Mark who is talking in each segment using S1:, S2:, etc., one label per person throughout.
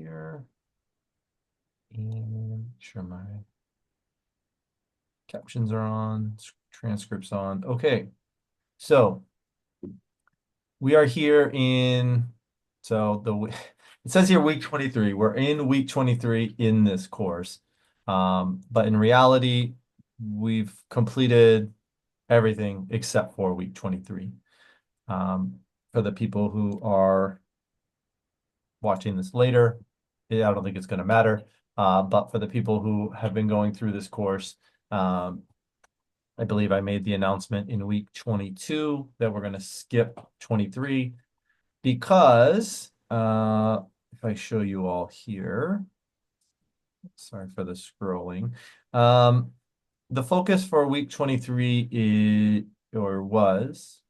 S1: here. And make sure my captions are on, transcripts on. Okay, so we are here in, it says here week 23. We're in week 23 in this course. But in reality, we've completed everything except for week 23. For the people who are watching this later, I don't think it's going to matter. But for the people who have been going through this course, I believe I made the announcement in week 22 that we're going to skip 23 because if I show you all here, sorry for the scrolling. The focus for week 23 is, or was,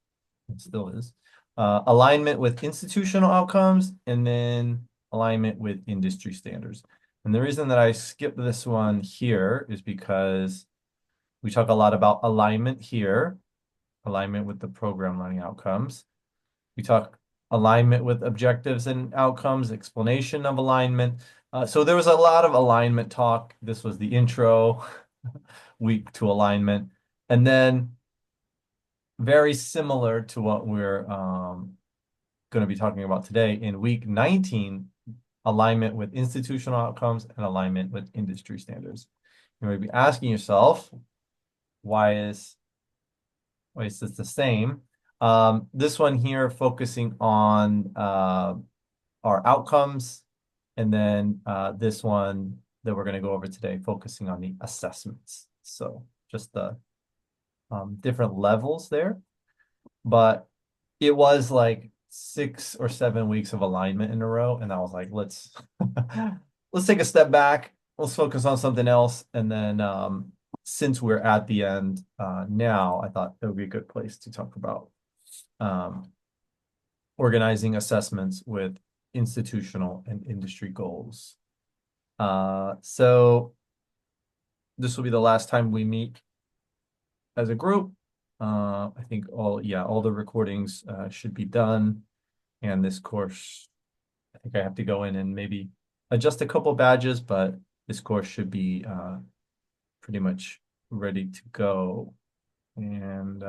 S1: it still is, alignment with institutional outcomes and then alignment with industry standards. And the reason that I skipped this one here is because we talk a lot about alignment here, alignment with the program learning outcomes. We talk alignment with objectives and outcomes, explanation of alignment. So there was a lot of alignment talk. This was the intro week to alignment. And then very similar to what we're going to be talking about today in week 19, alignment with institutional outcomes and alignment with industry standards. You may be asking yourself, why is this the same? This one here focusing on our outcomes, and then this one that we're going to go over today focusing on the assessments. So just the different levels there. But it was like 6 or 7 weeks of alignment in a row, and I was like, let's take a step back. Let's focus on something else, and then since we're at the end now, I thought it would be a good place to talk about organizing assessments with institutional and industry goals. So this will be the last time we meet as a group. I think all the recordings should be done. And this course, I think I have to go in and maybe adjust a couple badges, but this course should be pretty much ready to go. And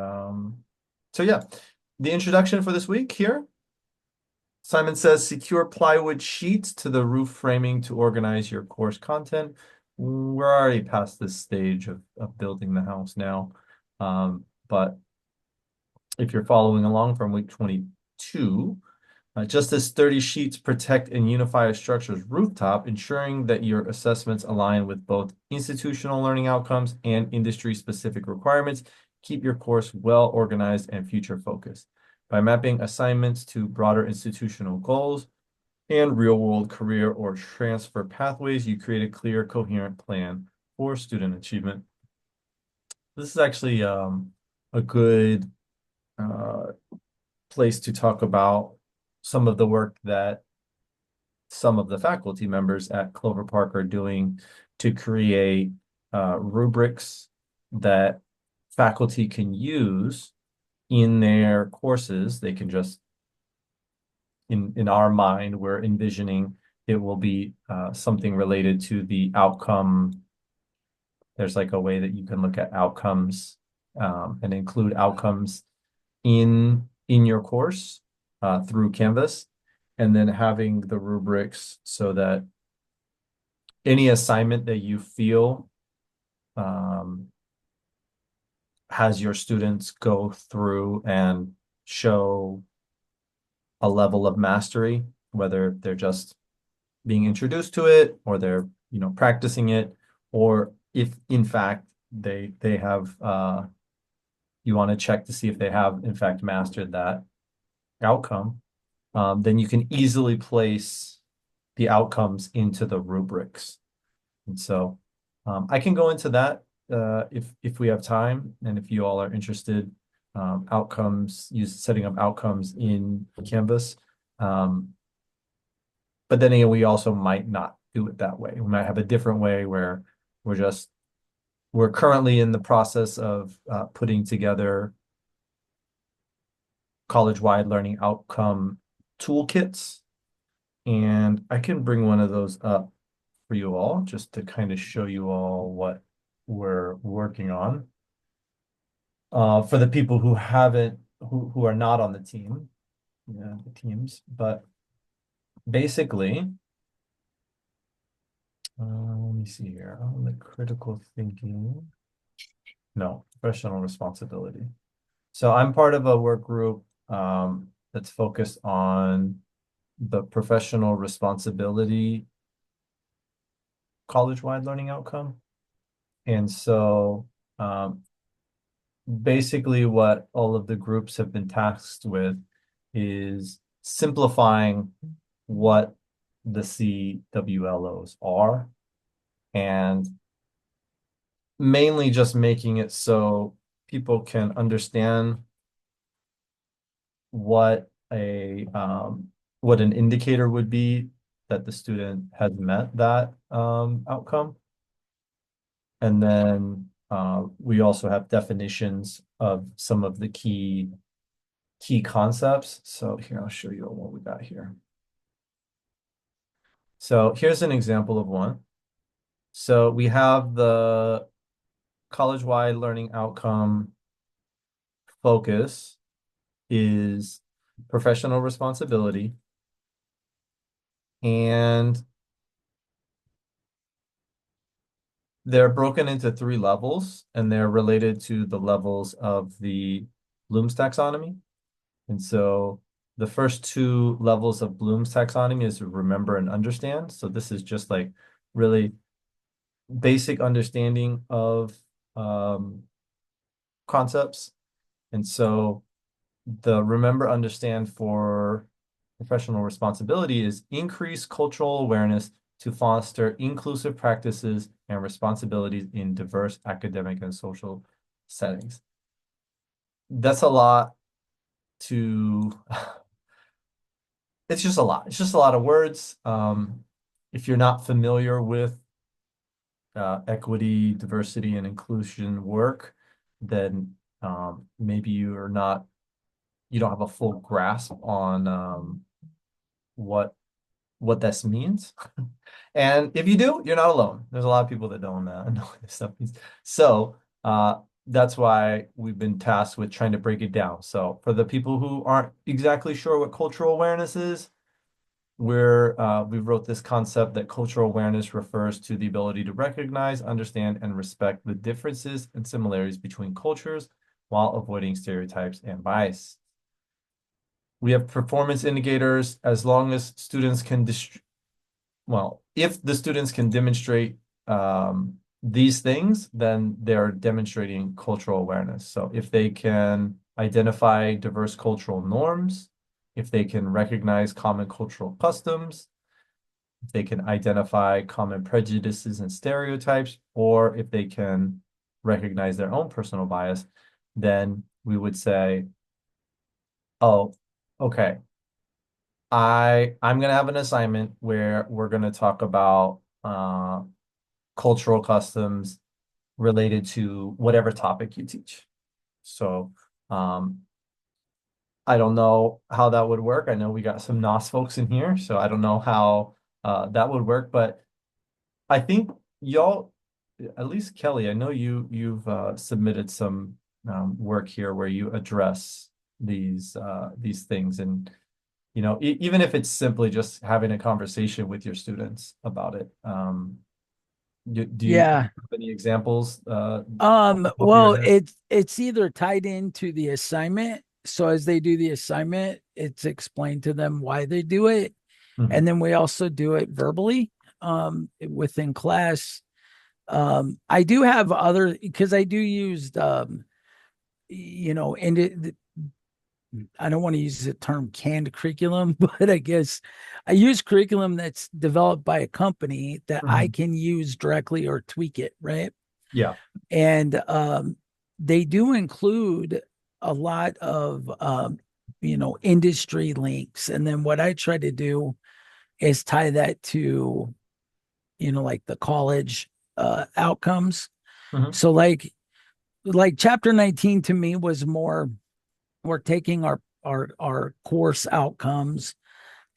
S1: so yeah, the introduction for this week here. Simon says, secure plywood sheets to the roof framing to organize your course content. We're already past this stage of building the house now. But if you're following along from week 22, just as 30 sheets protect and unify a structure's rooftop, ensuring that your assessments align with both institutional learning outcomes and industry-specific requirements, keep your course well organized and future-focused. By mapping assignments to broader institutional goals and real-world career or transfer pathways, you create a clear, coherent plan for student achievement. This is actually a good place to talk about some of the work that some of the faculty members at Clover Park are doing to create rubrics that faculty can use in their courses. They can just, in our mind, we're envisioning it will be something related to the outcome. There's like a way that you can look at outcomes and include outcomes in your course through Canvas, and then having the rubrics so that any assignment that you feel has your students go through and show a level of mastery, whether they're just being introduced to it or they're practicing it, or if in fact they have you want to check to see if they have in fact mastered that outcome, then you can easily place the outcomes into the rubrics. And so I can go into that if we have time, and if you all are interested, setting up outcomes in Canvas. But then again, we also might not do it that way. We might have a different way where we're currently in the process of putting together college-wide learning outcome toolkits And I can bring one of those up for you all just to kind of show you all what we're working on. For the people who haven't, who are not on the team, yeah, the teams, but basically, let me see here. On the critical thinking, no, professional responsibility. So I'm part of a work group that's focused on the professional responsibility college-wide learning outcome. And so basically what all of the groups have been tasked with is simplifying what the CWLOs are and mainly just making it so people can understand what what an indicator would be that the student has met that outcome. And then we also have definitions of some of the key concepts. So here, I'll show you what we got here. So here's an example of one. So we have the college-wide learning outcome focus is professional responsibility. And they're broken into 3 levels, and they're related to the levels of the Bloom's taxonomy. And so the first 2 levels of Bloom's taxonomy is remember and understand. So this is just like really basic understanding of concepts. And so the remember, understand for professional responsibility is increase cultural awareness to foster inclusive practices and responsibilities in diverse academic and social settings. That's a lot to, it's just a lot. It's just a lot of words. If you're not familiar with equity, diversity, and inclusion work, then maybe you don't have a full grasp on what this means. And if you do, you're not alone. There's a lot of people that don't know what this stuff means. So that's why we've been tasked with trying to break it down. So for the people who aren't exactly sure what cultural awareness is, we wrote this concept that cultural awareness refers to the ability to recognize, understand, and respect the differences and similarities between cultures while avoiding stereotypes and bias. We have performance indicators as long as students can if the students can demonstrate these things, then they're demonstrating cultural awareness. So if they can identify diverse cultural norms, if they can recognize common cultural customs, if they can identify common prejudices and stereotypes, or if they can recognize their own personal bias, then we would say, oh, okay, I'm gonna have an assignment where we're gonna talk about cultural customs related to whatever topic you teach. So I don't know how that would work. I know we got some NOS folks in here, so I don't know how that would work, but I think y'all, at least Kelly, I know you've submitted some work here where you address these things, and even if it's simply just having a conversation with your students about it. Do you
S2: Yeah.
S1: have any examples off the top of your
S2: Well,
S1: head?
S2: it's either tied into the assignment. So as they do the assignment, it's explained to them why they do it. And
S1: Mhm.
S2: then we also do it verbally within class. I do have other because I do use and I don't want to use the term canned curriculum, but I guess I use curriculum that's developed by a company that I
S1: Mhm.
S2: can use directly or tweak it, right?
S1: Yeah.
S2: And they do include a lot of industry links. And then what I try to do is tie that to like the college outcomes.
S1: Mhm.
S2: So like chapter 19 to me was more we're taking our course outcomes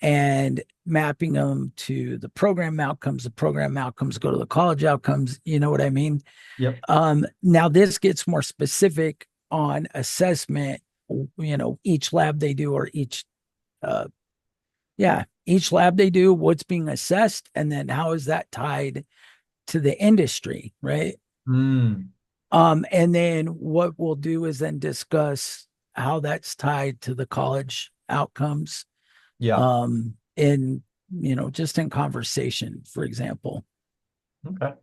S2: and mapping them to the program outcomes go to the college outcomes. You know what I mean?
S1: Yep.
S2: Now this gets more specific on assessment, each lab they do or uh, each lab they do, what's being assessed, and then how is that tied to the industry, right?
S1: Mm,
S2: And then what we'll do is then discuss how that's tied to the college outcomes,
S1: yeah.
S2: in, just in conversation, for example.
S1: Okay.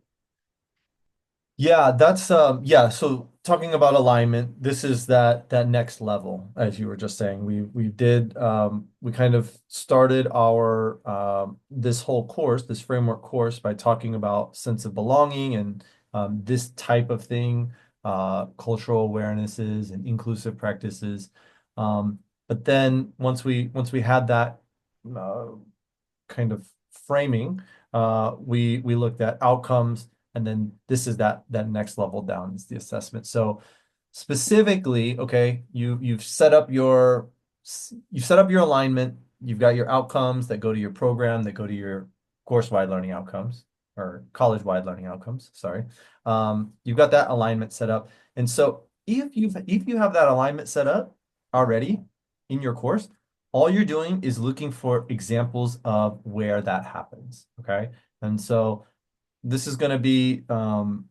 S1: Yeah, that's yeah, so talking about alignment, this is that next level, as you were just saying. We kind of started our this whole course, this framework course by talking about sense of belonging and this type of thing, cultural awarenesses and inclusive practices. Um, but then once we had that uh, kind of framing, we looked at outcomes, and then this is that next level down is the assessment. So specifically, okay, you've set up your alignment, you've got your outcomes that go to your program, that go to your course-wide learning outcomes or college-wide learning outcomes, sorry. You've got that alignment set up. And so if you have that alignment set up already in your course, all you're doing is looking for examples of where that happens. Okay. And so this is going to be some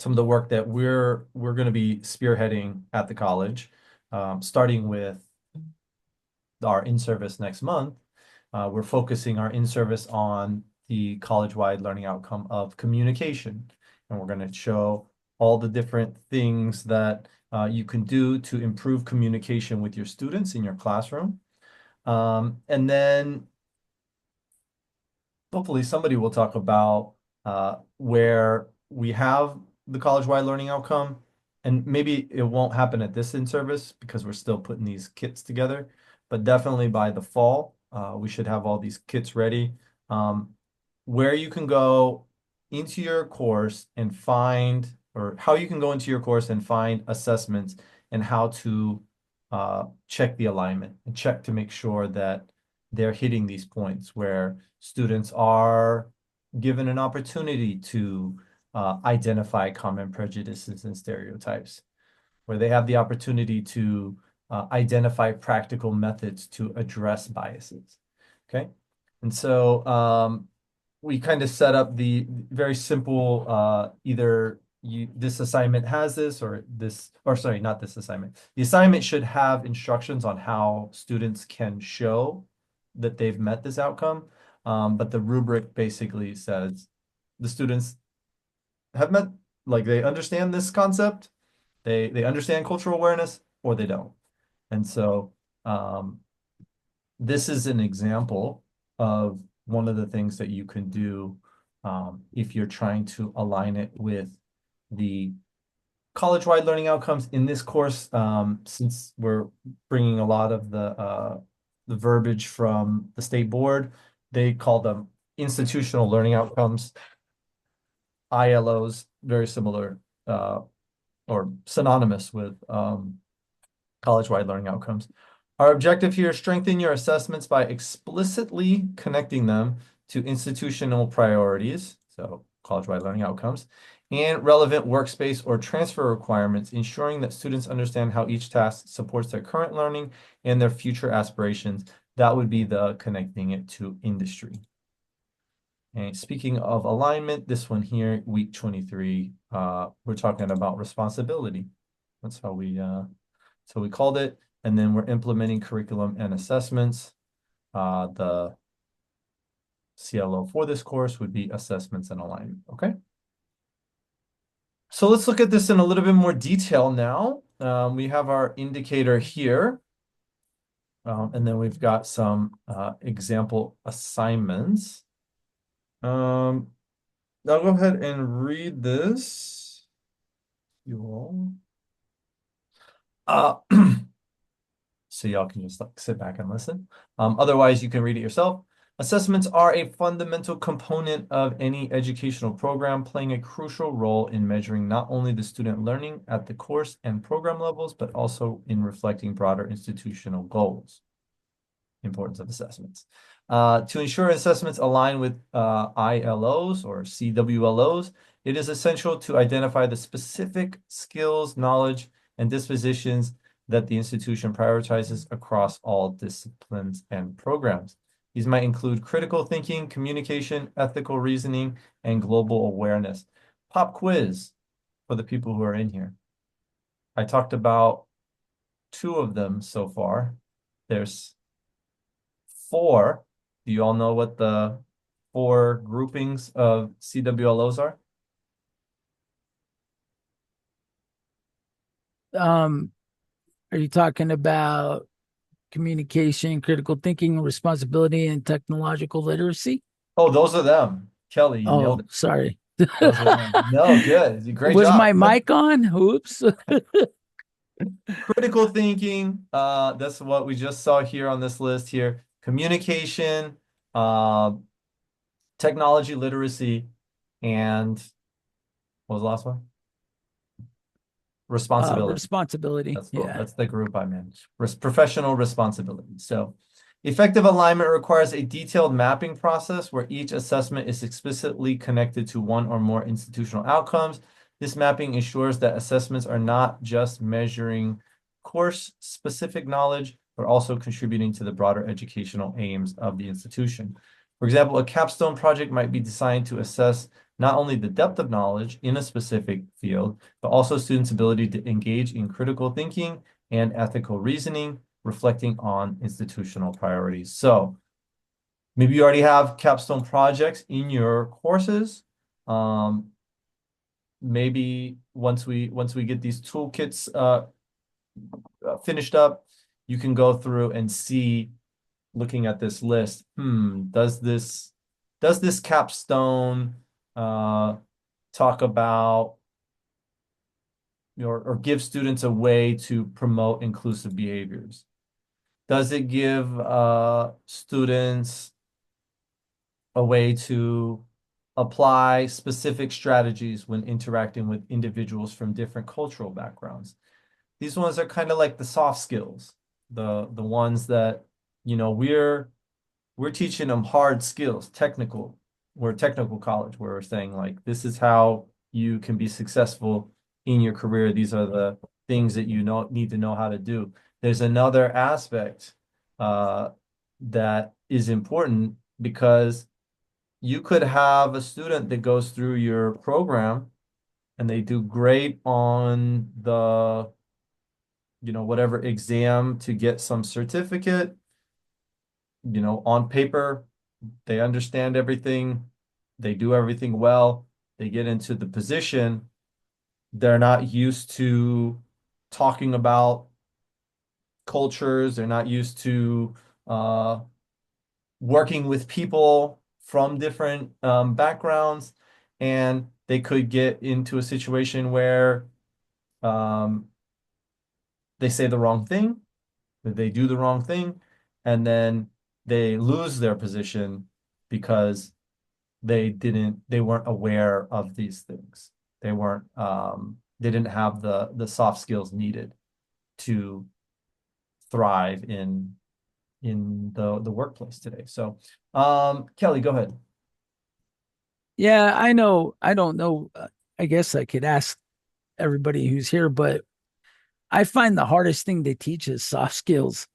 S1: of the work that we're going to be spearheading at the college, starting with our in-service next month. We're focusing our in-service on the college-wide learning outcome of communication. And we're going to show all the different things that you can do to improve communication with your students in your classroom. And then hopefully somebody will talk about where we have the college-wide learning outcome. And maybe it won't happen at this in-service because we're still putting these kits together. But definitely by the fall, we should have all these kits ready. Where you can go into your course and find, or how you can go into your course and find assessments and how to check the alignment and check to make sure that they're hitting these points where students are given an opportunity to identify common prejudices and stereotypes, where they have the opportunity to identify practical methods to address biases. Okay. And so we kind of set up the very simple either this assignment has this or this, or sorry, not this assignment. The assignment should have instructions on how students can show that they've met this outcome. But the rubric basically says the students have met, like they understand this concept, they understand cultural awareness, or they don't. And so um, this is an example of one of the things that you can do if you're trying to align it with the college-wide learning outcomes in this course, since we're bringing a lot of the verbiage from the state board, they call them institutional learning outcomes, ILOs, very similar or synonymous with college-wide learning outcomes. Our objective here is strengthen your assessments by explicitly connecting them to institutional priorities, so college-wide learning outcomes, and relevant workspace or transfer requirements, ensuring that students understand how each task supports their current learning and their future aspirations. That would be the connecting it to industry. And speaking of alignment, this one here, week 23, we're talking about responsibility. That's how we called it. And then we're implementing curriculum and assessments. The CLO for this course would be assessments and alignment. Okay. So let's look at this in a little bit more detail now. We have our indicator here. And then we've got some example assignments. I'll go ahead and read this. You all. So y'all can just like sit back and listen. Otherwise, you can read it yourself. Assessments are a fundamental component of any educational program, playing a crucial role in measuring not only the student learning at the course and program levels, but also in reflecting broader institutional goals. Importance of assessments. To ensure assessments align with ILOs or CWLOs, it is essential to identify the specific skills, knowledge, and dispositions that the institution prioritizes across all disciplines and programs. These might include critical thinking, communication, ethical reasoning, and global awareness. Pop quiz for the people who are in here. I talked about two of them so far. There's four. Do you all know what the four groupings of CWLOs are?
S2: Um, are you talking about communication, critical thinking, responsibility, and technological literacy?
S1: Oh, those are them. Kelly, you nailed
S2: Oh,
S1: it.
S2: sorry.
S1: Those are them. No, good. Great
S2: Was
S1: job.
S2: my mic on? Oops.
S1: Critical thinking, that's what we just saw here on this list here. Communication, uh, technology literacy, and what was the last one? Responsibility.
S2: Responsibility.
S1: That's cool.
S2: Yeah.
S1: That's the group I'm in. Professional responsibility. So, effective alignment requires a detailed mapping process where each assessment is explicitly connected to one or more institutional outcomes. This mapping ensures that assessments are not just measuring course-specific knowledge, but also contributing to the broader educational aims of the institution. For example, a capstone project might be designed to assess not only the depth of knowledge in a specific field, but also students' ability to engage in critical thinking and ethical reasoning, reflecting on institutional priorities. So maybe you already have capstone projects in your courses. Maybe once we get these toolkits finished up, you can go through and see, looking at this list, does this capstone uh, talk about or give students a way to promote inclusive behaviors? Does it give students a way to apply specific strategies when interacting with individuals from different cultural backgrounds? These ones are kind of like the soft skills, the ones that, we're teaching them hard skills, technical. We're a technical college where we're saying like this is how you can be successful in your career. These are the things that you need to know how to do. There's another aspect uh, that is important because you could have a student that goes through your program and they do great on the, whatever exam to get some certificate, on paper they understand everything, they do everything well, they get into the position, they're not used to talking about cultures, they're not used to uh, working with people from different backgrounds, and they could get into a situation where um, they say the wrong thing, that they do the wrong thing, and then they lose their position because they weren't aware of these things. They didn't have the soft skills needed to thrive in the workplace today. So, Kelly, go ahead.
S2: Yeah, I know. I don't know. I guess I could ask everybody who's here, but I find the hardest thing to teach is soft skills.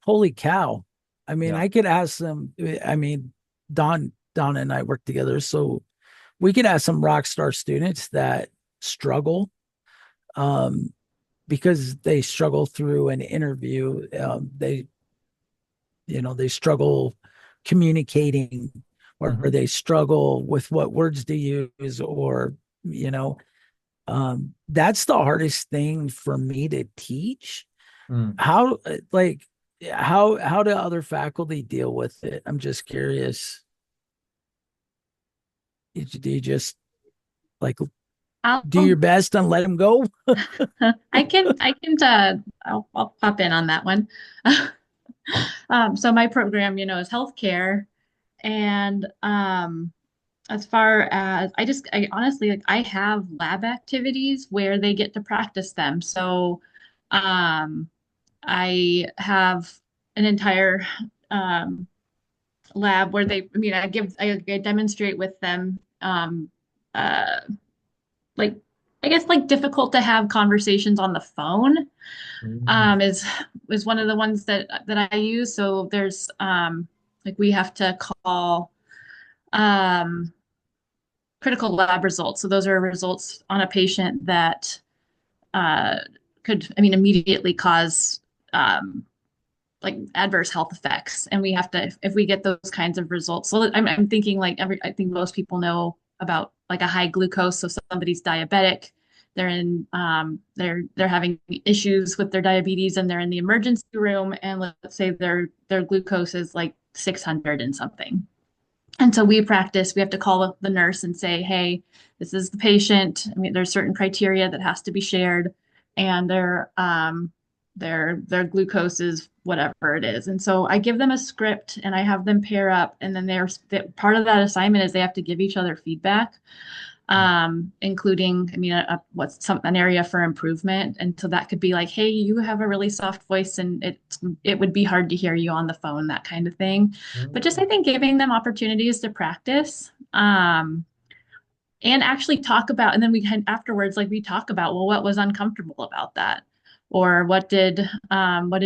S2: Holy cow. I mean,
S1: Yeah.
S2: I could ask them. I mean, Don and I work together, so we could have some rock star students that struggle um, because they struggle through an interview. They struggle communicating, or
S1: Mhm.
S2: they struggle with what words to use, or that's the hardest thing for me to teach.
S1: Mm.
S2: How do other faculty deal with it? I'm just curious. Do you just like
S3: I'll,
S2: do your best and let them go?
S3: I'll pop in on that one. So my program, is healthcare. And as far as I honestly, like, I have lab activities where they get to practice them. So um, I have an entire um, lab where I demonstrate with them, uh, like, I guess like difficult to have conversations on the phone,
S1: Mm.
S3: is one of the ones that I use. So there's, like we have to call, um, critical lab results. So those are results on a patient that, uh, immediately cause, um, like adverse health effects. And we have to, if we get those kinds of results. So I'm thinking like I think most people know about like a high glucose. So somebody's diabetic, they're having issues with their diabetes and they're in the emergency room. And let's say their glucose is like 600 and something. And so we have to call the nurse and say, hey, this is the patient. I mean, there's certain criteria that has to be shared, and their glucose is whatever it is. And so I give them a script and I have them pair up, and then part of that assignment is they have to give each other feedback, including, an area for improvement. And so that could be like, hey, you have a really soft voice and it would be hard to hear you on the phone, that kind of thing. But just, I
S1: Mm.
S3: think, giving them opportunities to practice, and actually talk about, and then we can afterwards, like we talk about, well, what was uncomfortable about that? Or what did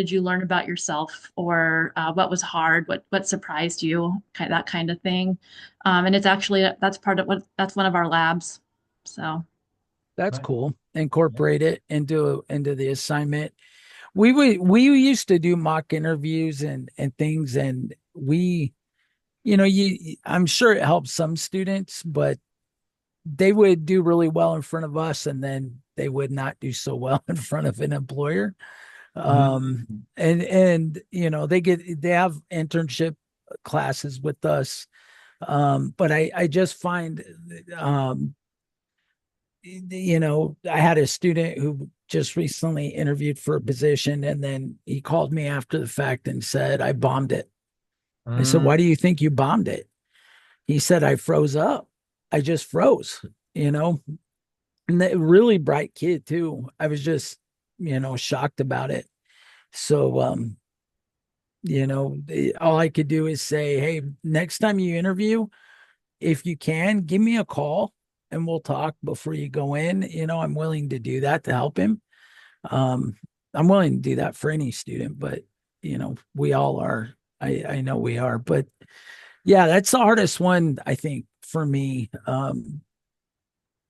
S3: you learn about yourself? Or what was hard? What surprised you? That kind of thing. And it's actually, that's one of our labs. So,
S2: That's
S1: Nice.
S2: cool.
S1: Yeah.
S2: Incorporate it into the assignment. We used to do mock interviews and things, and I'm sure it helps some students, but they would do really well in front of us, and then they would not do so well in front of an employer. Um,
S1: Mm.
S2: and they have internship classes with us. But I just find, um, I had a student who just recently interviewed for a position, and then he called me after the fact and said, I bombed it. I said,
S1: Mm.
S2: why do you think you bombed it? He said, I froze up. I just froze, you know, and that really bright kid too. I was just, shocked about it. So, all I could do is say, hey, next time you interview, if you can, give me a call and we'll talk before you go in. I'm willing to do that to help him. Um, I'm willing to do that for any student, but we all are. I know we are, but yeah, that's the hardest one, I think, for me.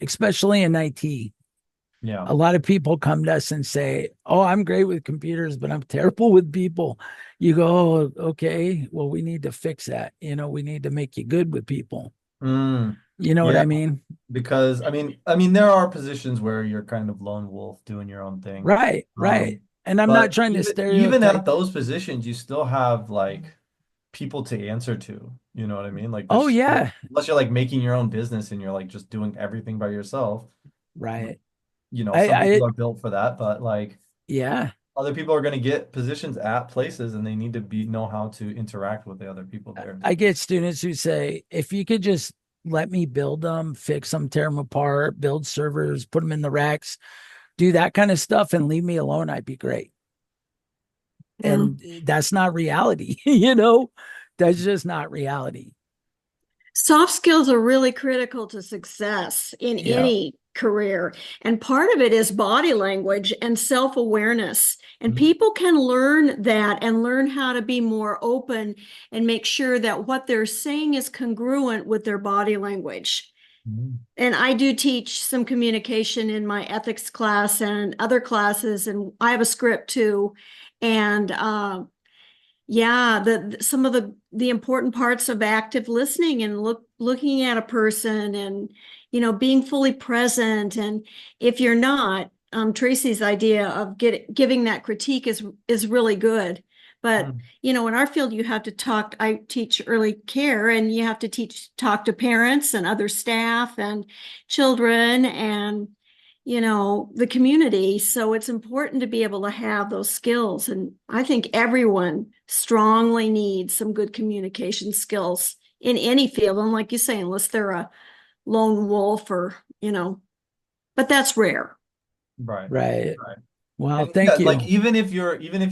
S2: Especially in IT.
S1: Yeah.
S2: A lot of people come to us and say, oh, I'm great with computers, but I'm terrible with people. You go, oh, okay, well, we need to fix that. We need to make you good with people.
S1: Mm.
S2: You know what
S1: Yeah.
S2: I mean?
S1: Because I mean there are positions where you're kind of lone wolf doing your own thing.
S2: Right, right.
S1: Um,
S2: And I'm not
S1: but
S2: trying to
S1: even at
S2: stereotype.
S1: those positions, you still have like people to answer to. You know what I mean? Like
S2: Oh,
S1: there's
S2: yeah.
S1: unless you're like making your own business and you're like just doing everything by yourself,
S2: Right.
S1: some
S2: I
S1: people are built for that, but like
S2: yeah,
S1: other people are going to get positions at places and they need to know how to interact with the other people there.
S2: I get students who say, if you could just let me build them, fix them, tear them apart, build servers, put them in the racks, do that kind of stuff and leave me alone, I'd be great.
S4: Yeah.
S2: And that's not reality, you know? That's just not reality.
S4: Soft skills are really critical to success in
S1: Yeah.
S4: any career. And part of it is body language and self awareness. And
S1: Mhm.
S4: people can learn that and learn how to be more open and make sure that what they're saying is congruent with their body language.
S1: Mhm.
S4: And I do teach some communication in my ethics class and other classes, and I have a script too. And yeah, some of the important parts of active listening and looking at a person and being fully present. And if you're not, Tracy's idea of giving that critique is really good. But
S1: Mhm.
S4: in our field, you have to talk. I teach early care, and you have to talk to parents and other staff and children and the community. So it's important to be able to have those skills. And I think everyone strongly needs some good communication skills in any field. And like you say, unless they're a lone wolf or, but that's rare.
S1: Right.
S2: Right.
S1: Right.
S2: Well,
S1: And yeah,
S2: thank
S1: like
S2: you.
S1: even if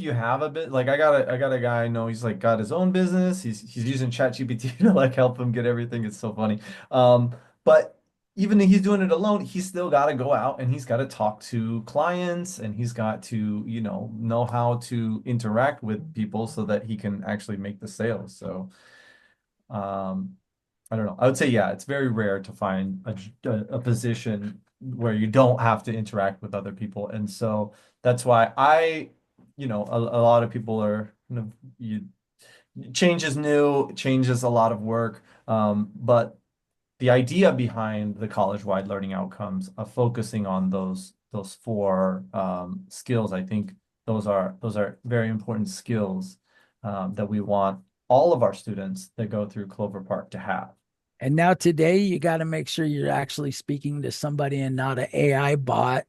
S1: you have a bit, like I got a guy I know, he's like got his own business. He's using ChatGPT to like help him get everything. It's so funny. But even if he's doing it alone, he's still got to go out and he's got to talk to clients and he's got to, know how to interact with people so that he can actually make the sales. So, um, I don't know. I would say, yeah, it's very rare to find a position where you don't have to interact with other people. And so that's why a lot of people are, change is new, change is a lot of work. But the idea behind the college-wide learning outcomes of focusing on those four skills, I think those are very important skills that we want all of our students that go through Clover Park to have.
S2: And now today, you got to make sure you're actually speaking to somebody and not an AI bot,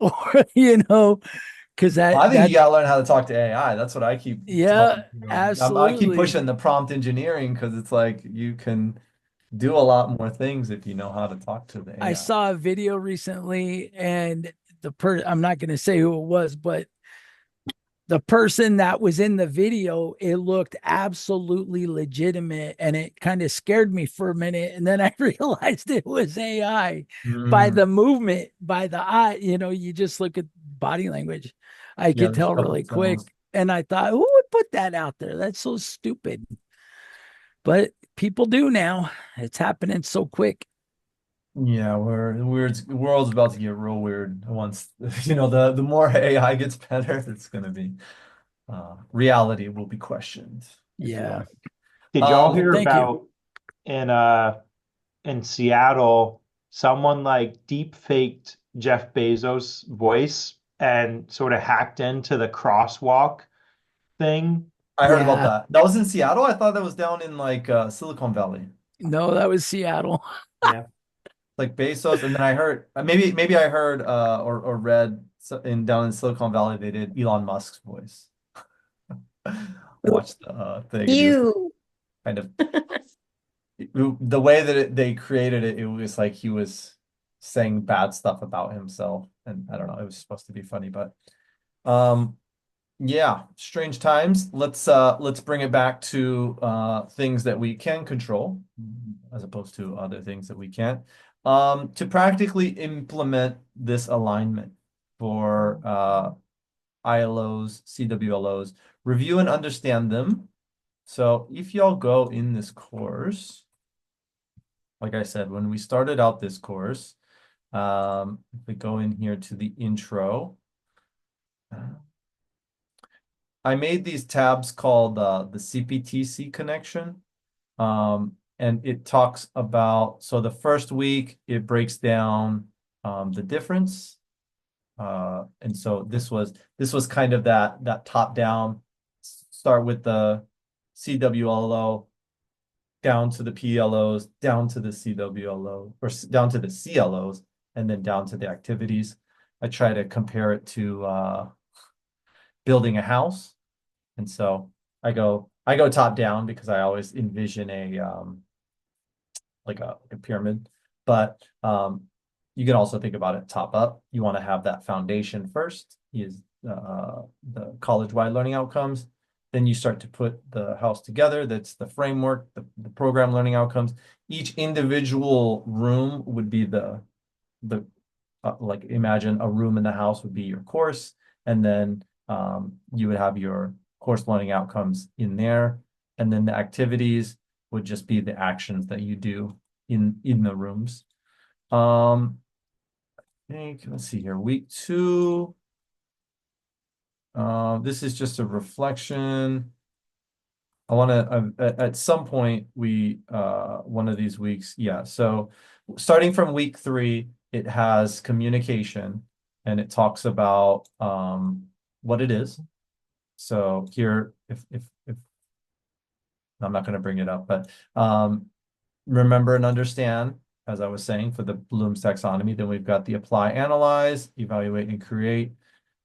S2: or because
S1: Well, I think you
S2: that
S1: got to learn how to talk to AI. That's what I keep
S2: yeah,
S1: telling you. I keep
S2: absolutely.
S1: pushing the prompt engineering because it's like you can do a lot more things if you know how to talk to the
S2: I
S1: AI.
S2: saw a video recently, and I'm not going to say who it was, but the person that was in the video, it looked absolutely legitimate, and it kind of scared me for a minute. And then I realized it was AI by
S1: Mm,
S2: the movement, by the eye. You just look at body language. I
S1: yeah,
S2: could
S1: there's a
S2: tell
S1: couple
S2: really
S1: of demos.
S2: quick. And I thought, who would put that out there? That's so stupid. But people do now. It's happening so quick.
S1: Yeah, world's about to get real weird once the more AI gets better, it's gonna be reality will be questioned, I feel
S2: Yeah.
S1: like.
S5: Did y'all
S1: Um,
S2: Well,
S5: hear
S2: thank you.
S5: about in Seattle, someone like deep faked Jeff Bezos' voice and sort of hacked into the crosswalk thing?
S1: I heard about
S2: Yeah.
S1: that. That was in Seattle. I thought that was down in like Silicon Valley,
S2: No, that was Seattle.
S5: Yeah.
S1: like Bezos. And then I heard maybe I heard or read in down in Silicon Valley they did Elon Musk's voice. Watched the thing and he was
S4: You.
S1: kind of the way that they created it. It was like he was saying bad stuff about himself, and I don't know. It was supposed to be funny, but um, yeah, strange times. Let's bring it back to things that we can control as opposed to other things that we can't. To practically implement this alignment for ILOs, CWLOs, review and understand them. So if y'all go in this course, like I said, when we started out this course, if we go in here to the intro, I made these tabs called the CPTC connection. And it talks about, so the first week, it breaks down the difference. And so this was kind of that top down, start with the CWLO, down to the PLOs, down to the CWLO, or down to the CLOs, and then down to the activities. I try to compare it to building a house. And so I go top down because I always envision like a pyramid. But you can also think about it top up. You want to have that foundation first, is the college-wide learning outcomes. Then you start to put the house together. That's the framework, the program learning outcomes. Each individual room would be the like imagine a room in the house would be your course, and then you would have your course learning outcomes in there, and then the activities would just be the actions that you do in the rooms. I think let's see here, week 2. This is just a reflection. I want to at some point we one of these weeks, yeah. So starting from week 3, it has communication and it talks about what it is. So here, if I'm not going to bring it up, but remember and understand, as I was saying, for the Bloom's taxonomy. Then we've got the apply, analyze, evaluate, and create.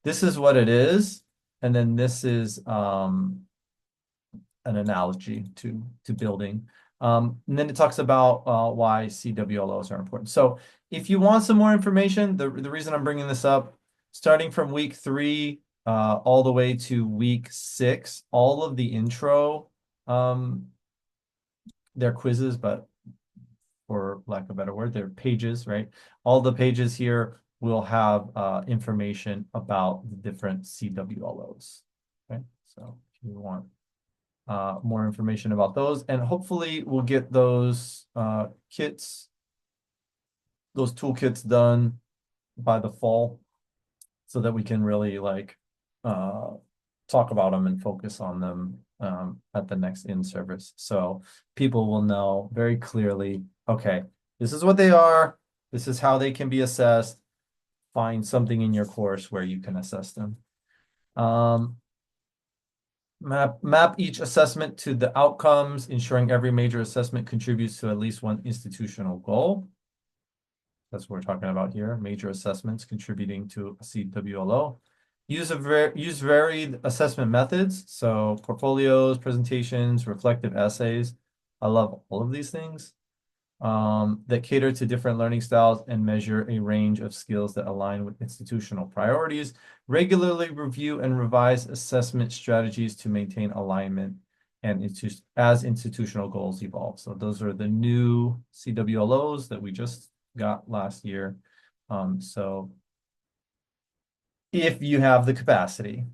S1: This is what it is, and then this is an analogy to building. And then it talks about why CWLOs are important. So if you want some more information, the reason I'm bringing this up starting from week 3 all the way to week 6, all of the intro, they're quizzes, but for lack of a better word, they're pages, right? All the pages here will have information about the different CWLOs. Okay, so if you want more information about those, and hopefully we'll get those kits, those toolkits done by the fall, so that we can really like talk about them and focus on them at the next in-service. So people will know very clearly, okay, this is what they are, this is how they can be assessed. Find something in your course where you can assess them. Map each assessment to the outcomes, ensuring every major assessment contributes to at least one institutional goal. That's what we're talking about here, major assessments contributing to a CWLO. Use varied assessment methods, so portfolios, presentations, reflective essays. I love all of these things that cater to different learning styles and measure a range of skills that align with institutional priorities. Regularly review and revise assessment strategies to maintain alignment and as institutional goals evolve. So those are the new CWLOs that we just got last year. So if you have the capacity,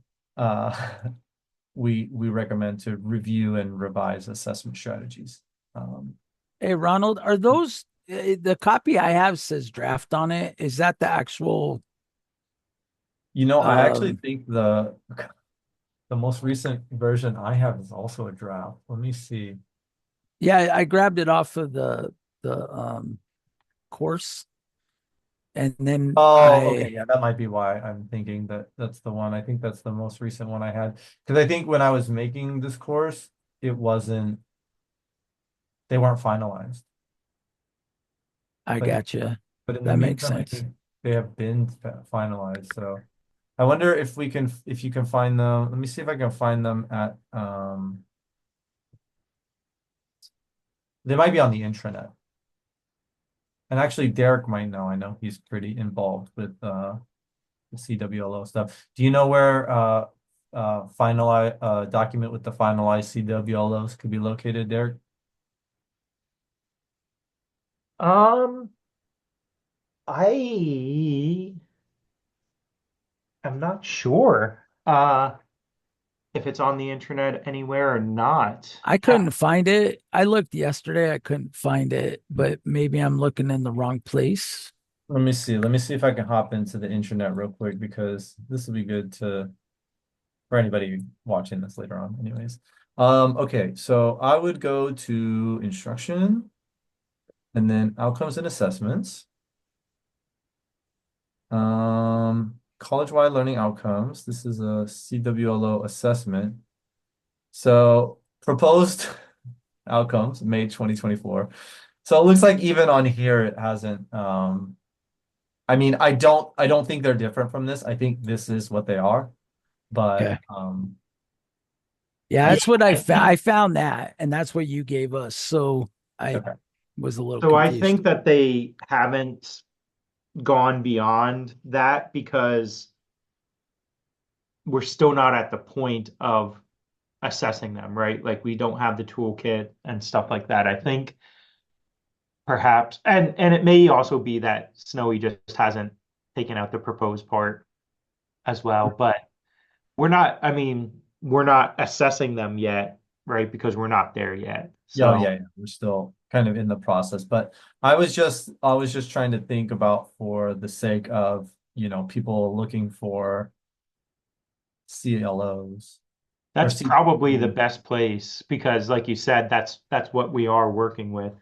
S1: we recommend to review and revise assessment strategies.
S2: Hey, Ronald, are those the copy I have says draft on it? Is that the actual?
S1: I actually think the most recent version I have is also a draft. Let me see.
S2: Yeah, I grabbed it off of the course, and then
S1: Okay, yeah, that might be why I'm thinking that that's the one. I think that's the most recent one I had, because I think when I was making this course, they weren't finalized.
S2: I
S1: But
S2: gotcha.
S1: but in the
S2: That makes
S1: meantime, I
S2: sense.
S1: think they have been finalized. So I wonder if you can find them. Let me see if I can find them at they might be on the intranet. And actually Derek might know. I know he's pretty involved with the CWLO stuff. Do you know where finalized document with the finalized CWLOs could be located, Derek?
S5: Um, I am not sure if it's on the internet anywhere or not.
S2: I couldn't find it. I looked yesterday. I couldn't find it, but maybe I'm looking in the wrong place.
S1: Let me see. Let me see if I can hop into the internet real quick, because this will be good for anybody watching this later on anyways. Okay, so I would go to instruction and then outcomes and assessments. College-wide learning outcomes. This is a CWLO assessment. So proposed outcomes, May 2024. So it looks like even on here it hasn't I mean, I don't think they're different from this. I think this is what they are. But
S2: Okay. Yeah,
S1: yeah.
S2: that's what I found. I found that, and that's what you gave us. So I
S1: Okay.
S2: was a little
S5: So I
S2: confused.
S5: think that they haven't gone beyond that because we're still not at the point of assessing them, right? Like we don't have the toolkit and stuff like that. I think perhaps, and it may also be that Snowy just hasn't taken out the proposed part as well, but I mean, we're not assessing them yet, right? Because we're not there yet.
S1: Yeah. We're still kind of in the process, but I was just trying to think about, for the sake of, people looking for CLOs or
S5: That's
S1: C.
S5: probably the best place because, like you said, that's what we are working with.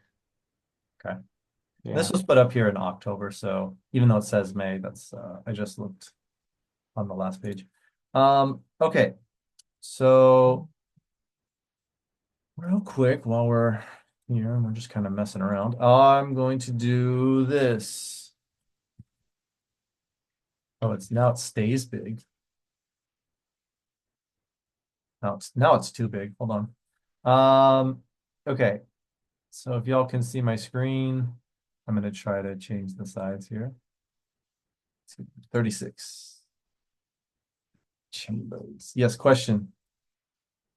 S1: Okay.
S5: Yeah.
S1: This was put up here in October, so even though it says May, that's I just looked on the last page. Okay. So real quick, while we're here and we're just kind of messing around, I'm going to do this. Oh, now it stays big. Now it's too big. Hold on. Okay. So if y'all can see my screen, I'm gonna try to change the size here. 36. Chambers. Yes, question.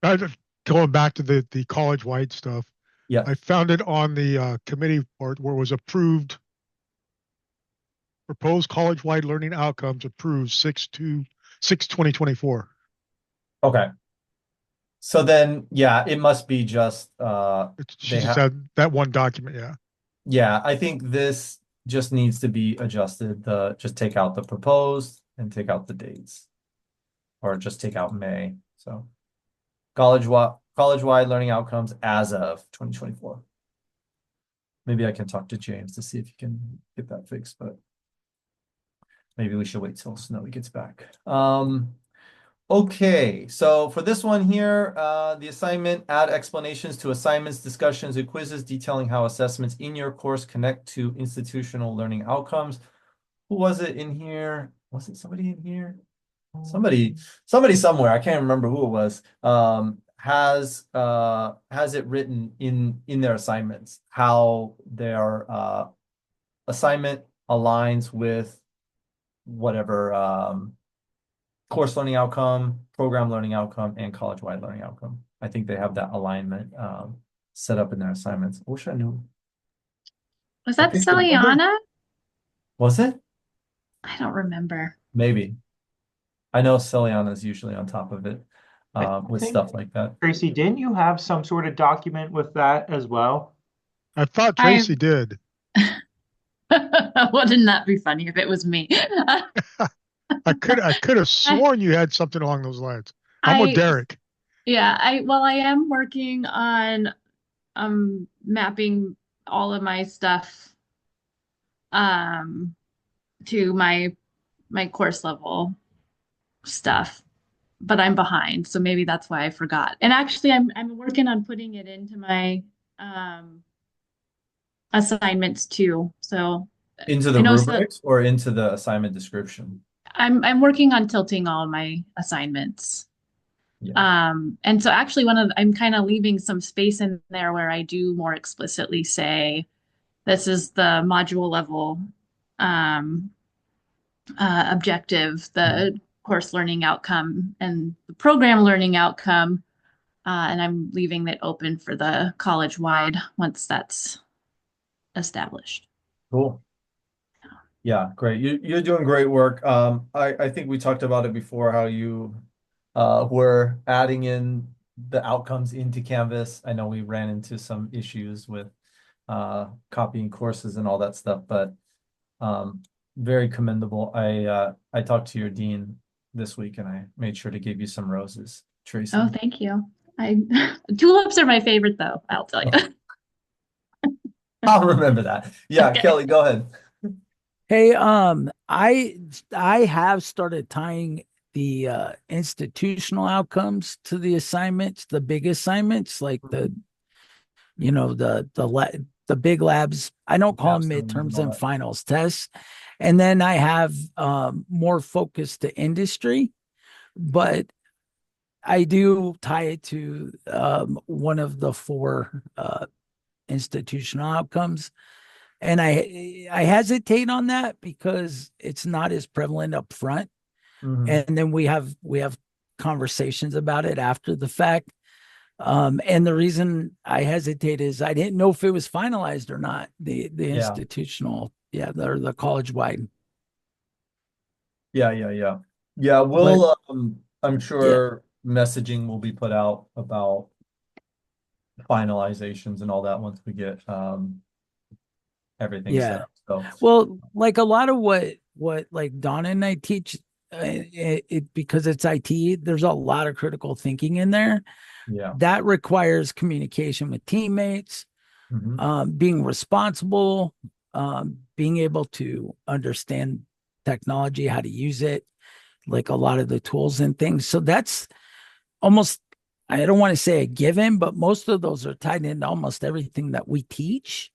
S6: Just going back to the college-wide stuff,
S1: Yeah.
S6: I found it on the committee part where it was approved, proposed college-wide learning outcomes approved 6/2024.
S1: Okay. So then, yeah, it must be just
S6: She
S1: they
S6: just
S1: have.
S6: had that one document. Yeah.
S1: Yeah, I think this just needs to be adjusted. Just take out the proposed and take out the dates, or just take out May. So college-wide learning outcomes as of 2024. Maybe I can talk to James to see if he can get that fixed, but maybe we should wait till Snowy gets back. Okay, so for this one here, the assignment, add explanations to assignments, discussions, and quizzes detailing how assessments in your course connect to institutional learning outcomes. Who was it in here? Was it somebody in here? Somebody somewhere, I can't remember who it was, has it written in their assignments, how their assignment aligns with whatever course learning outcome, program learning outcome, and college-wide learning outcome. I think they have that alignment set up in their assignments. I wish I knew.
S3: Was
S1: I
S3: that
S1: picked the number.
S3: Celiana?
S1: Was it?
S3: I don't remember.
S1: Maybe. I know Celiana is usually on top of it with
S5: think-
S1: stuff like that.
S5: Tracy, didn't you have some sort of document with that as well?
S6: I thought Tracy did.
S3: Wouldn't that be funny if it was me?
S6: I could have sworn you had something along those lines. I'm with Derek.
S3: Yeah, I am working on mapping all of my stuff to my course level stuff, but I'm behind, so maybe that's why I forgot. And actually I'm working on putting it into my assignments too. So
S1: Into the
S3: I know
S1: rubrics or into the assignment description?
S3: I'm working on tilting all my assignments.
S1: Yeah.
S3: And so actually I'm kind of leaving some space in there where I do more explicitly say this is the module level objective, the course learning outcome, and the program learning outcome. And I'm leaving it open for the college-wide once that's established.
S1: Cool. Yeah, great. You're doing great work. I think we talked about it before, how you were adding in the outcomes into Canvas. I know we ran into some issues with copying courses and all that stuff, but very commendable. I talked to your dean this week and I made sure to give you some roses, Tracy.
S3: Oh, thank you. Tulips are my favorite though, I'll tell you.
S1: I'll remember that. Yeah,
S3: Okay.
S1: Kelly, go ahead.
S2: Hey, I have started tying the institutional outcomes to the assignments, the big assignments, like the the big labs. I don't call them
S1: Capstone and
S2: midterms
S1: all
S2: and
S1: that.
S2: finals tests. And then I have more focus to industry, but I do tie it to one of the four institutional outcomes. And I hesitate on that because it's not as prevalent up front.
S1: Mhm.
S2: And then we have conversations about it after the fact. And the reason I hesitate is I didn't know if it was finalized or not, the
S1: Yeah.
S2: institutional, the college wide.
S1: Yeah. Yeah, we'll I'm sure messaging will be put out about finalizations and all that once we get everything set up. So
S2: Well, like a lot of what like Donna and I teach, it because it's IT, there's a lot of critical thinking in there.
S1: yeah.
S2: That requires communication with teammates,
S1: Mhm.
S2: being responsible, being able to understand technology, how to use it, like a lot of the tools and things. So that's almost, I don't want to say a given, but most of those are tied into almost everything that we teach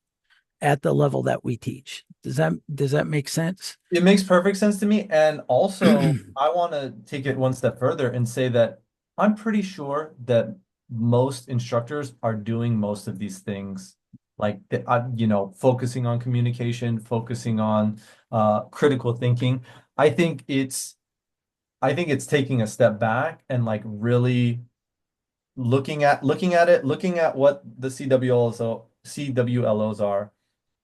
S2: at the level that we teach. Does that make sense?
S1: It makes perfect sense to me. And also, I want to take it one step further and say that I'm pretty sure that most instructors are doing most of these things, like focusing on communication, focusing on critical thinking. I think it's I think it's taking a step back and like really looking at what the CWLOs are,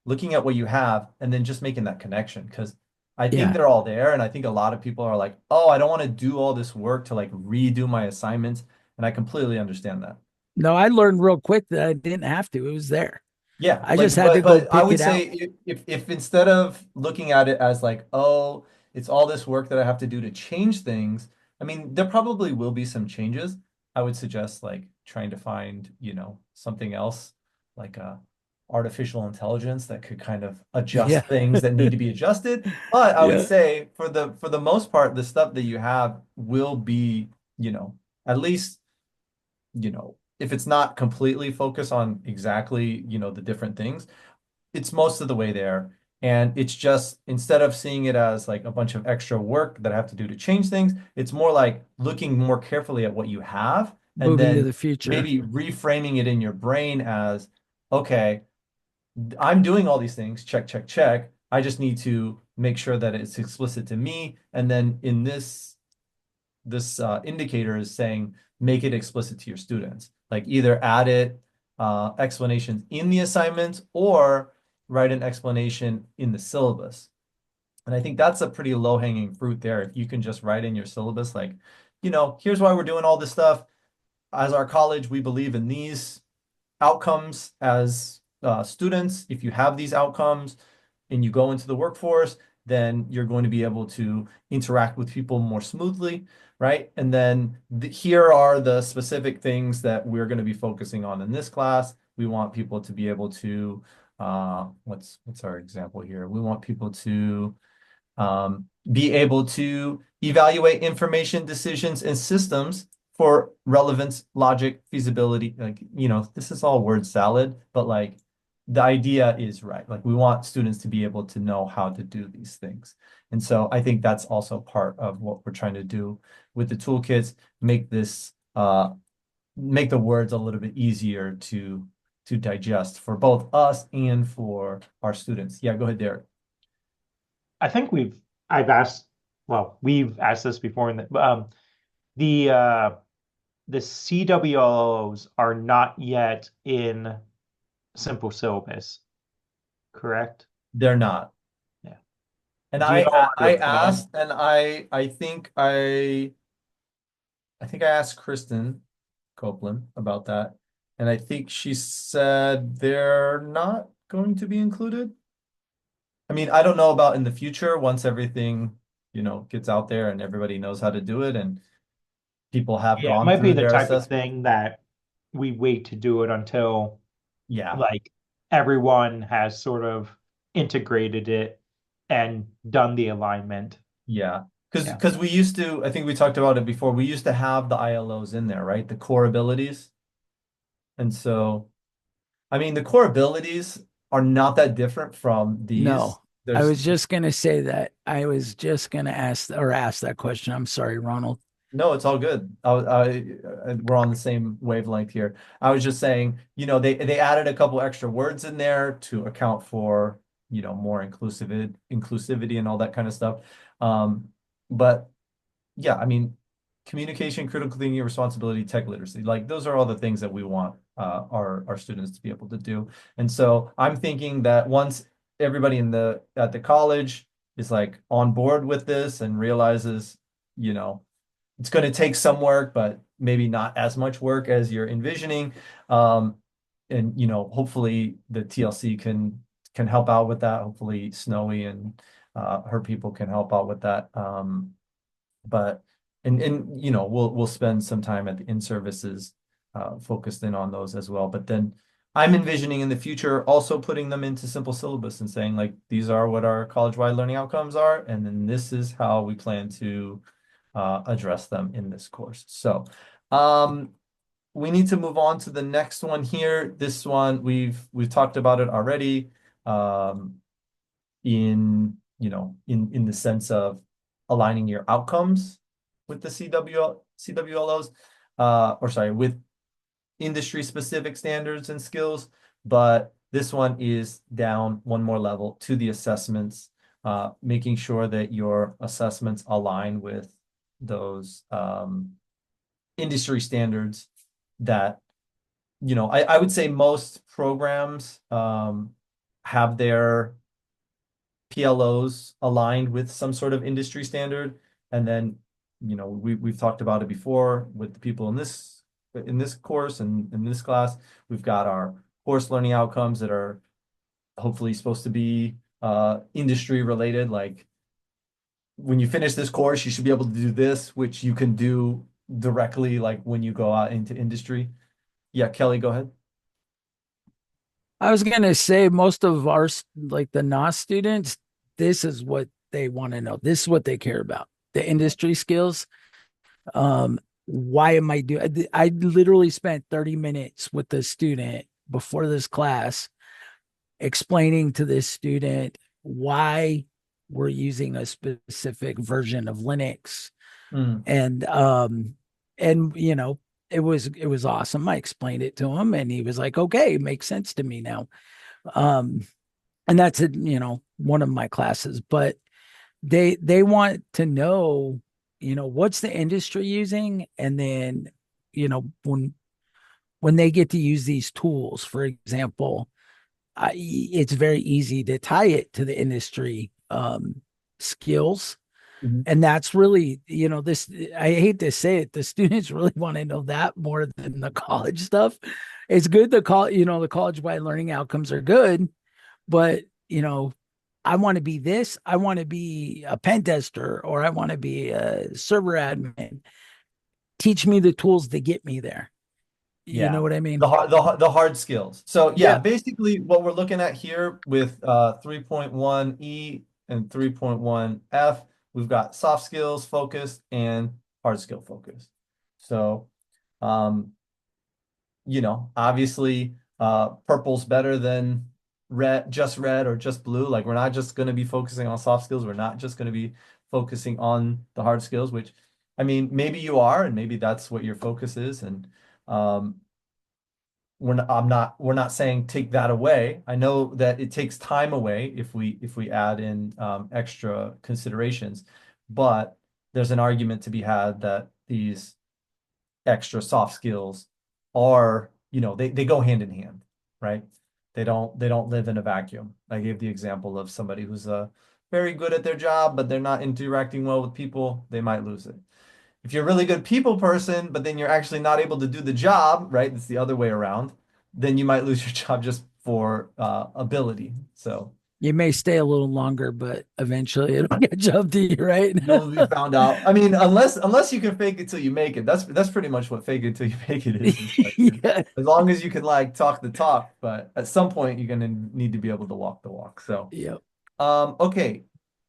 S1: looking at what you have, and then just making that connection. Because I think
S2: Yeah.
S1: they're all there, and I think a lot of people are like, "Oh, I don't want to do all this work to like redo my assignments," and I completely understand that.
S2: No, I learned real quick that I didn't have to. It was there.
S1: Yeah,
S2: I just
S1: like,
S2: had to go
S1: but I
S2: pick
S1: would
S2: it out.
S1: say if instead of looking at it as like, oh, it's all this work that I have to do to change things, I mean, there probably will be some changes. I would suggest like trying to find, something else like artificial intelligence that could kind of
S2: Yeah.
S1: adjust things that need to be adjusted. But I would
S2: Yeah.
S1: say for the most part, the stuff that you have will be, at least if it's not completely focused on exactly, the different things, it's most of the way there. And it's just instead of seeing it as like a bunch of extra work that I have to do to change things, it's more like looking more carefully at what you have and
S2: Moving to
S1: then
S2: the future.
S1: maybe reframing it in your brain as, okay, I'm doing all these things, check, check, check. I just need to make sure that it's explicit to me. And then in this indicator is saying make it explicit to your students. Like either add it explanations in the assignments or write an explanation in the syllabus. And I think that's a pretty low-hanging fruit there. If you can just write in your syllabus, like, here's why we're doing all this stuff. As our college, we believe in these outcomes as students. If you have these outcomes and you go into the workforce, then you're going to be able to interact with people more smoothly, right? And then here are the specific things that we're going to be focusing on in this class. We want people to be able to, what's our example here? We want people to be able to evaluate information decisions and systems for relevance, logic, feasibility. Like, this is all word salad, but like the idea is right. Like we want students to be able to know how to do these things. And so I think that's also part of what we're trying to do with the toolkits, make the words a little bit easier to digest for both us and for our students. Yeah, go ahead, Derek.
S5: I think I've asked, well, we've asked this before, and the the CWLOs are not yet in simple syllabus, correct?
S1: They're not.
S5: Yeah.
S1: And
S5: Do you know what
S1: I
S5: your plan?
S1: asked, and I think I asked Kristen Copeland about that, and I think she said they're not going to be included. I mean, I don't know about in the future once everything, gets out there and everybody knows how to do it and people have
S5: Yeah, it
S1: gone
S5: might be
S1: through
S5: the
S1: their
S5: type of
S1: assessment.
S5: thing that we wait to do it until
S1: Yeah,
S5: like everyone has sort of integrated it and done the alignment.
S1: yeah. Because
S5: Yeah.
S1: we used to, I think we talked about it before, we used to have the ILOs in there, right? The core abilities. And so I mean, the core abilities are not that different from these.
S2: No, I
S1: There's
S2: was just going to say that. I was just going to ask that question. I'm sorry, Ronald.
S1: no, it's all good. We're on the same wavelength here. I was just saying, they added a couple extra words in there to account for, more inclusivity and all that kind of stuff. But yeah, I mean, communication, critical thinking, responsibility, tech literacy, like those are all the things that we want our students to be able to do. And so I'm thinking that once everybody at the college is like on board with this and realizes, you know, it's going to take some work, but maybe not as much work as you're envisioning. And hopefully the TLC can help out with that. Hopefully Snowy and her people can help out with that. But and we'll spend some time at the in-services focused in on those as well. But then I'm envisioning in the future also putting them into simple syllabus and saying like these are what our college-wide learning outcomes are, and then this is how we plan to address them in this course. So we need to move on to the next one here. This one we've talked about it already. In the sense of aligning your outcomes with the CWLOs, or sorry, with industry specific standards and skills. But this one is down one more level to the assessments, making sure that your assessments align with those industry standards that, I would say most programs have their PLOs aligned with some sort of industry standard. And then, we've talked about it before with the people in this course and in this class. We've got our course learning outcomes that are hopefully supposed to be industry related. Like when you finish this course, you should be able to do this, which you can do directly, like when you go out into industry. Yeah, Kelly, go ahead.
S2: I was gonna say most of our like the NOS students, this is what they want to know. This is what they care about. The industry skills. Um, why am I doing? I literally spent 30 minutes with the student before this class explaining to this student why we're using a specific version of Linux.
S1: Mm.
S2: And it was awesome. I explained it to him and he was like, okay, it makes sense to me now. Um and that's one of my classes, but they want to know, what's the industry using, and then when they get to use these tools, for example, it's very easy to tie it to the industry skills.
S1: Mhm.
S2: And that's really, this, I hate to say it, the students really want to know that more than the college stuff. It's good to call, the college-wide learning outcomes are good, but, I want to be this, I want to be a pen tester, or I want to be a server admin. Teach me the tools to get me there. You know
S1: Yeah,
S2: what I mean?
S1: the hard skills. So yeah,
S2: Yeah.
S1: basically what we're looking at here with 3.1E and 3.1F, we've got soft skills focused and hard skill focused. So um, obviously purple's better than red or just blue. Like we're not just going to be focusing on soft skills. We're not just going to be focusing on the hard skills, which I mean, maybe you are, and maybe that's what your focus is. And um, we're not saying take that away. I know that it takes time away if we add in extra considerations, but there's an argument to be had that these extra soft skills are, they go hand in hand, right? They don't live in a vacuum. I gave the example of somebody who's very good at their job, but they're not interacting well with people, they might lose it. If you're a really good people person, but then you're actually not able to do the job, right? It's the other way around, then you might lose your job just for ability. So
S2: You may stay a little longer, but eventually it'll catch up to you, right?
S1: you'll be found out. I mean, unless you can fake it till you make it. That's pretty much what fake it till you make it is. It's like,
S2: Yeah.
S1: as long as you can like talk the talk, but at some point you're gonna need to be able to walk the walk. So
S2: Yep.
S1: okay.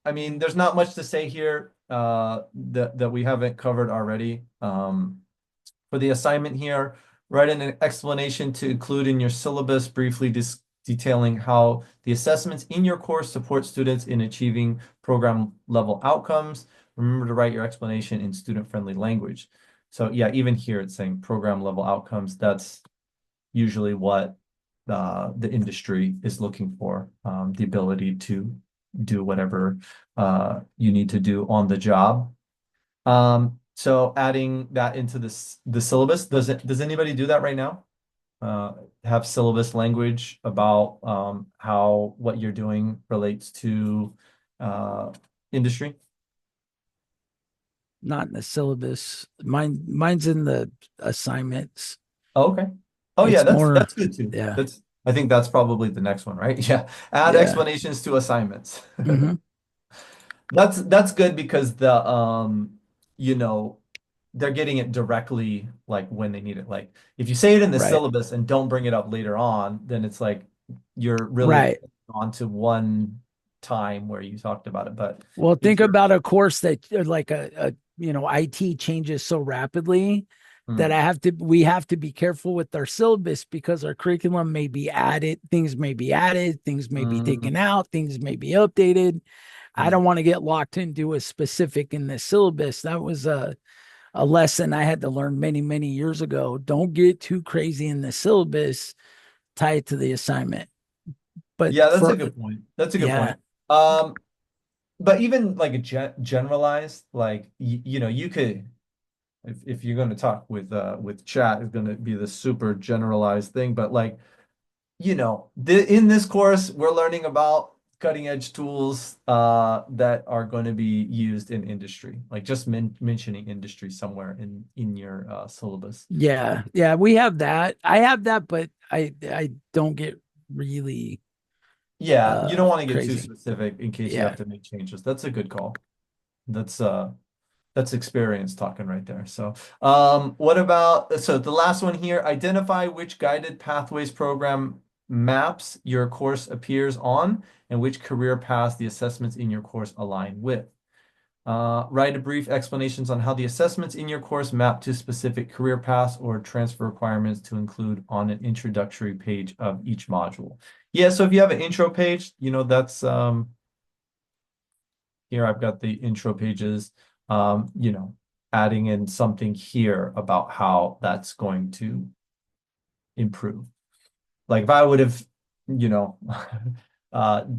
S1: I mean, there's not much to say here that we haven't covered already. For the assignment here, write an explanation to include in your syllabus, briefly detailing how the assessments in your course support students in achieving program level outcomes. Remember to write your explanation in student-friendly language. So yeah, even here it's saying program level outcomes. That's usually what the industry is looking for, the ability to do whatever you need to do on the job. So adding that into the syllabus, does anybody do that right now? Have syllabus language about how what you're doing relates to industry?
S2: Not in the syllabus. Mine's in the assignments.
S1: Oh, okay. Oh yeah,
S2: It's more,
S1: that's good too.
S2: yeah,
S1: I think that's probably the next one, right? Yeah. Add
S2: yeah.
S1: explanations to assignments.
S2: Hmm.
S1: That's good because you know, they're getting it directly like when they need it. Like if you say it in the
S2: Right,
S1: syllabus and don't bring it up later on, then it's like you're really
S2: right.
S1: on to one time where you talked about it. But
S2: Well,
S1: if
S2: think
S1: you're
S2: about a course that like IT changes so rapidly that
S1: mm,
S2: we have to be careful with our syllabus because our curriculum may be added, things may be added, things may be
S1: mm,
S2: taken out, things may be updated. I
S1: mm.
S2: don't want to get locked into a specific in the syllabus. That was a lesson I had to learn many, many years ago. Don't get too crazy in the syllabus, tie it to the assignment. But
S1: Yeah, that's a
S2: for,
S1: good point. That's a good
S2: yeah,
S1: point. Um, but even like a generalized, like you know, you could if you're going to talk with chat, it's going to be the super generalized thing, but like you know, in this course, we're learning about cutting edge tools that are going to be used in industry, like just mentioning industry somewhere in your syllabus.
S2: Yeah, we have that. I have that, but I don't get really
S1: Yeah, you don't want to get too
S2: crazy.
S1: specific in case you have
S2: Yeah.
S1: to make changes. That's a good call. That's uh that's experience talking right there. So, what about so the last one here, identify which guided pathways program maps your course appears on and which career paths the assessments in your course align with. Write a brief explanations on how the assessments in your course map to specific career paths or transfer requirements to include on an introductory page of each module. Yeah, so if you have an intro page, you know, that's here I've got the intro pages, you know, adding in something here about how that's going to improve. Like if I would have, you know,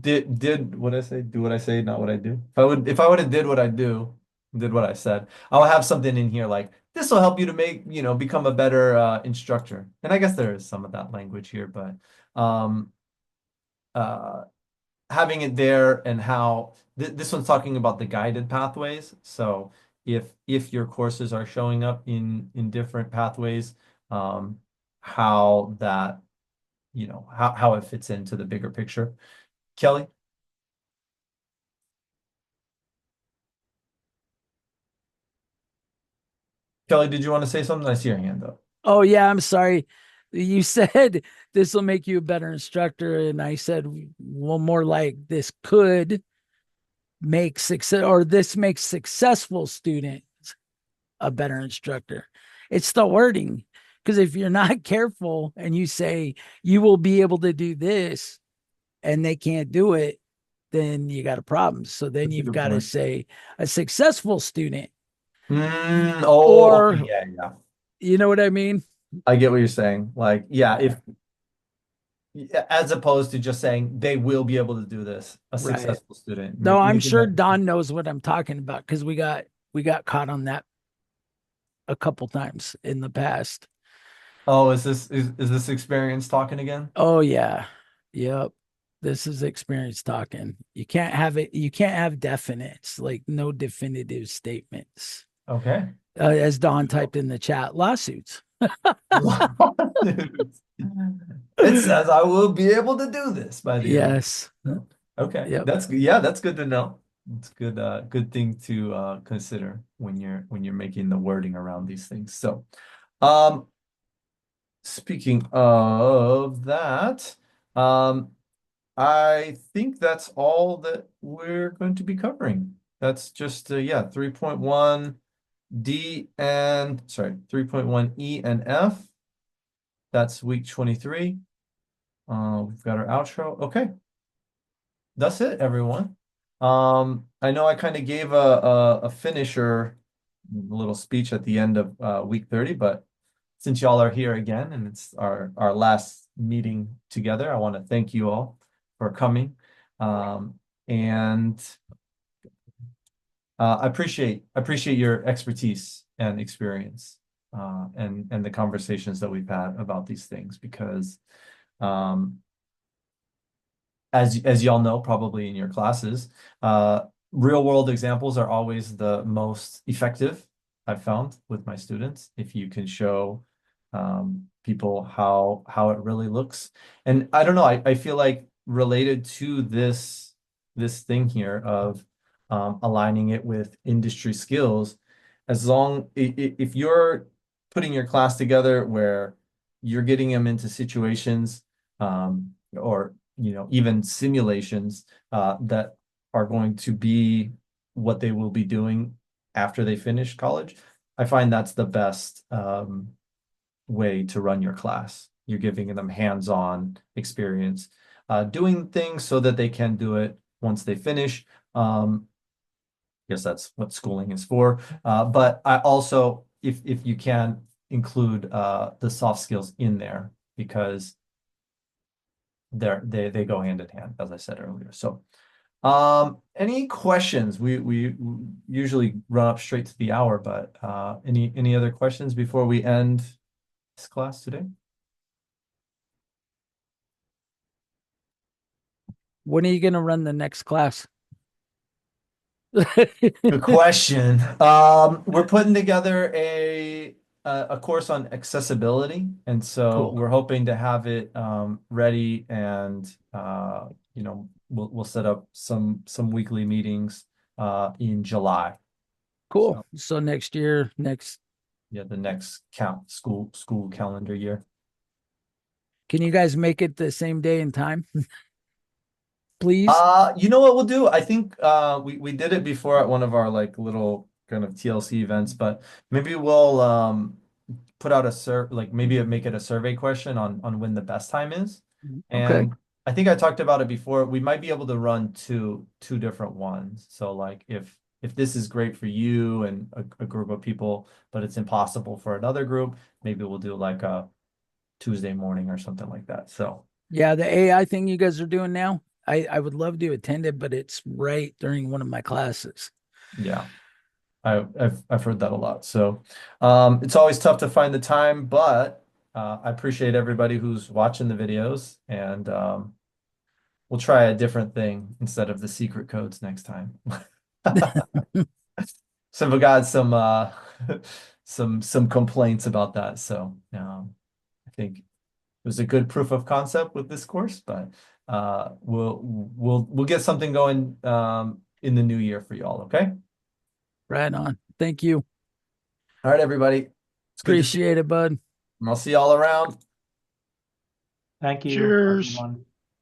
S1: did what I say, do what I say, not what I do. If I would have did what I said, I'll have something in here like this will help you to make, you know, become a better instructor. And I guess there is some of that language here, but um uh having it there and how this one's talking about the guided pathways. So if your courses are showing up in different pathways, how that, you know, how it fits into the bigger picture. Kelly, Kelly, did you want to say something? I see your hand up.
S2: Oh yeah, I'm sorry. You said this will make you a better instructor, and I said, well, more like this could make success, or this makes successful students a better instructor. It's the wording. Because if you're not careful and you say you will be able to do this and they can't do it, then you got a problem. So then
S1: That's a
S2: you've
S1: good
S2: got to
S1: point.
S2: say a successful student,
S1: Oh, okay,
S2: or
S1: yeah, yeah.
S2: you know what I mean?
S1: I get what you're saying. Like, yeah,
S2: Yeah,
S1: if as opposed to just saying they will be able to do this, a
S2: right.
S1: successful student,
S2: No, I'm
S1: making
S2: sure
S1: that.
S2: Don knows what I'm talking about because we got caught on that a couple times in the past.
S1: Oh, is this experience talking again?
S2: Oh yeah. Yep. This is experience talking. You can't have it, you can't have definites, like no definitive statements.
S1: Okay.
S2: As Don typed in the chat, lawsuits.
S1: It says I will be able to do this by the end.
S2: Yes.
S1: So, okay.
S2: Yep.
S1: That's good. Yeah, that's good to know. It's good, good thing to consider when you're making the wording around these things. So, um, speaking of that, um, I think that's all that we're going to be covering. That's just yeah, 3.1 D and sorry, 3.1 E and F. That's week 23. We've got our outro. Okay, that's it, everyone. I know I kind of gave a finisher little speech at the end of week 30, but since y'all are here again and it's our last meeting together, I want to thank you all for coming. And I appreciate your expertise and experience and the conversations that we've had about these things because um, as y'all know, probably in your classes, real world examples are always the most effective, I've found with my students. If you can show people how it really looks. And I don't know, I feel like related to this thing here of aligning it with industry skills, as long if you're putting your class together where you're getting them into situations or you know, even simulations that are going to be what they will be doing after they finish college. I find that's the best way to run your class. You're giving them hands-on experience, doing things so that they can do it once they finish. I guess that's what schooling is for. But I also, if you can, include the soft skills in there because they go hand in hand, as I said earlier. So Any questions? We usually run up straight to the hour, but any other questions before we end this class today?
S2: When are you going to run the next class?
S1: Good question. We're putting together a course on accessibility, and so
S2: Cool.
S1: we're hoping to have it ready, and we'll set up some weekly meetings in July.
S2: Cool.
S1: So
S2: So next year,
S1: yeah, the next school calendar year.
S2: can you guys make it the same day and time? Please?
S1: You know what we'll do? I think we did it before at one of our like little kind of TLC events, but maybe we'll put out maybe make it a survey question on when the best time is.
S2: Okay.
S1: And I think I talked about it before. We might be able to run two different ones. So like if this is great for you and a group of people, but it's impossible for another group, maybe we'll do like a Tuesday morning or something like that. So
S2: Yeah, the AI thing you guys are doing now, I would love to attend it, but it's right during one of my classes.
S1: yeah. I've heard that a lot. So it's always tough to find the time, but I appreciate everybody who's watching the videos, and we'll try a different thing instead of the secret codes next time. So we got some some complaints about that. So I think it was a good proof of concept with this course, but we'll get something going in the new year for you all, okay?
S2: Right on. Thank you.
S1: All right, everybody. It's good to see you.
S2: Appreciate it, bud.
S1: I'll see y'all around.
S5: Thank you,
S6: Cheers.
S5: everyone.